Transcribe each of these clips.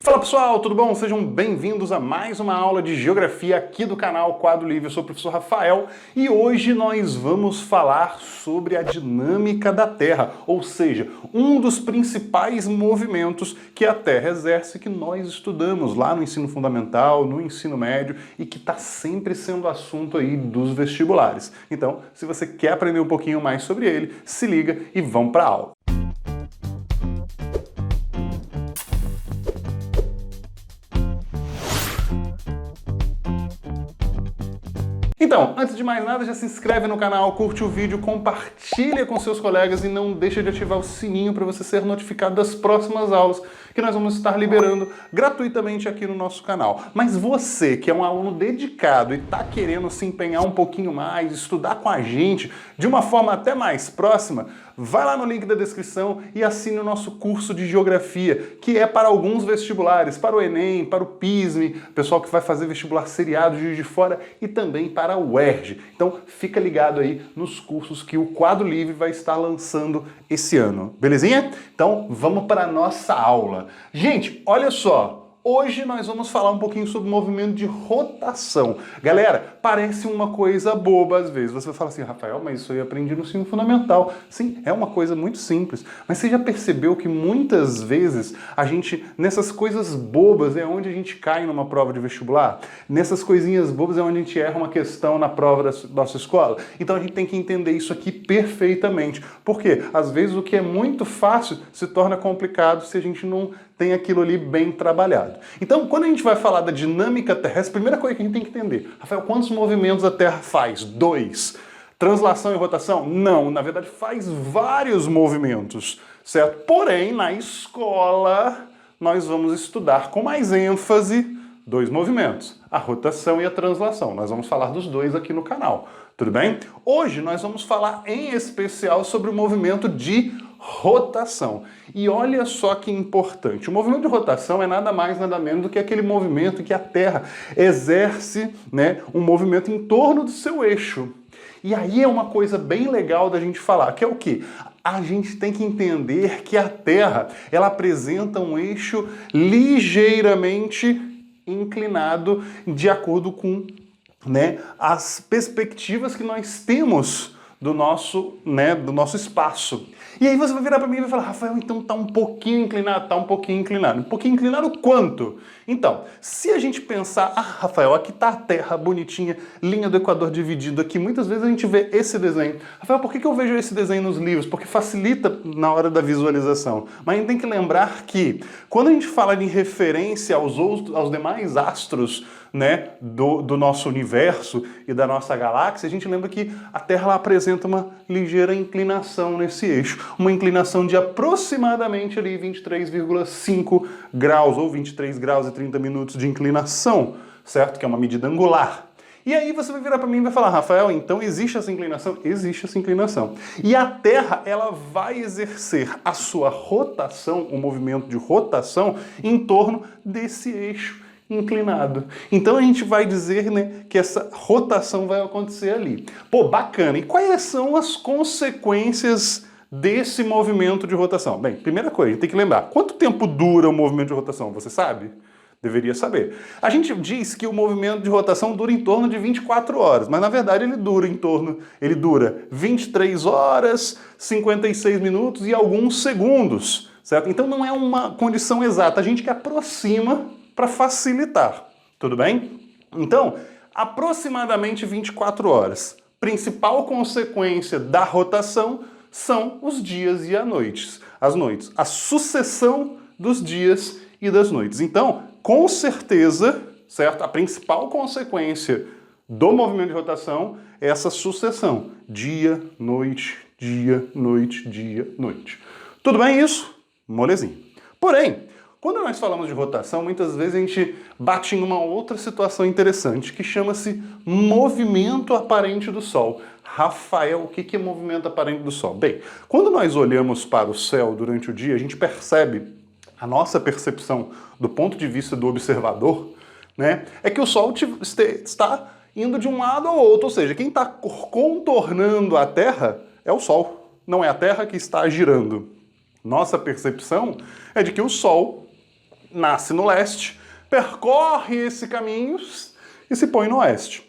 Fala pessoal, tudo bom? Sejam bem-vindos a mais uma aula de Geografia aqui do canal Quadro Livre. Eu sou o professor Rafael e hoje nós vamos falar sobre a dinâmica da Terra, ou seja, um dos principais movimentos que a Terra exerce, que nós estudamos lá no ensino fundamental, no ensino médio e que está sempre sendo assunto aí dos vestibulares. Então, se você quer aprender um pouquinho mais sobre ele, se liga e vamos para a aula. Então, antes de mais nada, já se inscreve no canal, curte o vídeo, compartilha com seus colegas e não deixa de ativar o sininho para você ser notificado das próximas aulas que nós vamos estar liberando gratuitamente aqui no nosso canal. Mas você, que é um aluno dedicado e está querendo se empenhar um pouquinho mais, estudar com a gente de uma forma até mais próxima, vai lá no link da descrição e assine o nosso curso de Geografia, que é para alguns vestibulares, para o Enem, para o PISME, pessoal que vai fazer vestibular seriado de Juiz de Fora e também para a UERJ. Então fica ligado aí nos cursos que o Quadro Livre vai estar lançando esse ano, belezinha? Então vamos para a nossa aula. Gente, olha só! Hoje nós vamos falar um pouquinho sobre o movimento de rotação. Galera, parece uma coisa boba às vezes. Você vai falar assim, Rafael, mas isso eu aprendi no ensino fundamental. Sim, é uma coisa muito simples. Mas você já percebeu que muitas vezes a gente, nessas coisas bobas, é onde a gente cai numa prova de vestibular? Nessas coisinhas bobas é onde a gente erra uma questão na prova da nossa escola? Então a gente tem que entender isso aqui perfeitamente. Por quê? Às vezes o que é muito fácil se torna complicado se a gente não tem aquilo ali bem trabalhado. Então, quando a gente vai falar da dinâmica terrestre, a primeira coisa que a gente tem que entender, Rafael, quantos movimentos a Terra faz? 2. Translação e rotação? Não, na verdade faz vários movimentos, certo? Porém, na escola, nós vamos estudar com mais ênfase 2 movimentos, a rotação e a translação. Nós vamos falar dos 2 aqui no canal, tudo bem? Hoje nós vamos falar em especial sobre o movimento de rotação. E olha só que importante, o movimento de rotação é nada mais, nada menos do que aquele movimento que a Terra exerce, né, um movimento em torno do seu eixo. E aí é uma coisa bem legal da gente falar, que é o quê? A gente tem que entender que a Terra, ela apresenta um eixo ligeiramente inclinado de acordo com, né, as perspectivas que nós temos do nosso espaço. E aí você vai virar para mim e vai falar, Rafael, então tá um pouquinho inclinado, tá um pouquinho inclinado. Um pouquinho inclinado quanto? Então, se a gente pensar, Rafael, aqui tá a Terra bonitinha, linha do Equador dividido aqui, muitas vezes a gente vê esse desenho. Rafael, por que eu vejo esse desenho nos livros? Porque facilita na hora da visualização. Mas a gente tem que lembrar que, quando a gente fala de referência aos demais astros, né, do nosso universo e da nossa galáxia, a gente lembra que a Terra ela apresenta uma ligeira inclinação nesse eixo, uma inclinação de aproximadamente ali 23,5 graus ou 23 graus e 30 minutos de inclinação, certo? Que é uma medida angular. E aí você vai virar para mim e vai falar, Rafael, então existe essa inclinação? Existe essa inclinação. E a Terra, ela vai exercer a sua rotação, o movimento de rotação, em torno desse eixo inclinado. Então a gente vai dizer, né, que essa rotação vai acontecer ali. Pô, bacana. E quais são as consequências desse movimento de rotação? Bem, primeira coisa, a gente tem que lembrar, quanto tempo dura o movimento de rotação? Você sabe? Deveria saber. A gente diz que o movimento de rotação dura em torno de 24 horas, mas na verdade ele dura 23 horas, 56 minutos e alguns segundos, certo? Então não é uma condição exata, a gente que aproxima para facilitar, tudo bem? Então, aproximadamente 24 horas. Principal consequência da rotação são os dias e as noites. A sucessão dos dias e das noites. Então, com certeza, certo? A principal consequência do movimento de rotação é essa sucessão. Dia, noite, dia, noite, dia, noite. Tudo bem isso? Molezinha. Porém, quando nós falamos de rotação, muitas vezes a gente bate em uma outra situação interessante, que chama-se movimento aparente do Sol. Rafael, o que é movimento aparente do Sol? Bem, quando nós olhamos para o céu durante o dia, a gente percebe, a nossa percepção do ponto de vista do observador, né, é que o Sol está indo de um lado ao outro, ou seja, quem está contornando a Terra é o Sol, não é a Terra que está girando. Nossa percepção é de que o Sol nasce no leste, percorre esse caminho e se põe no oeste.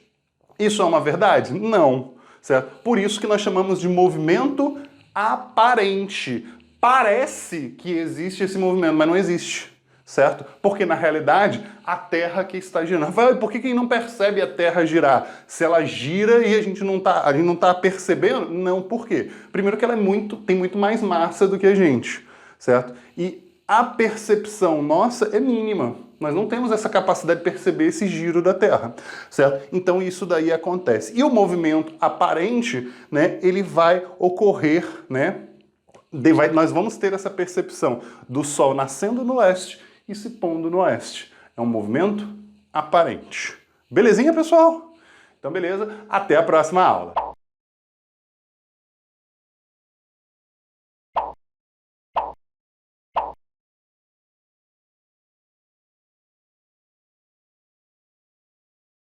Isso é uma verdade? Não, certo? Por isso que nós chamamos de movimento aparente. Parece que existe esse movimento, mas não existe, certo? Porque na realidade a Terra que está girando. Por que não percebe a Terra girar? Se ela gira e a gente não está percebendo? Não, por quê? Primeiro que ela tem muito mais massa do que a gente, certo? E a percepção nossa é mínima. Nós não temos essa capacidade de perceber esse giro da Terra, certo? Então isso daí acontece. E o movimento aparente, né, ele vai ocorrer, né? Nós vamos ter essa percepção do Sol nascendo no leste e se pondo no oeste. É um movimento aparente. Belezinha, pessoal? Então beleza, até a próxima aula.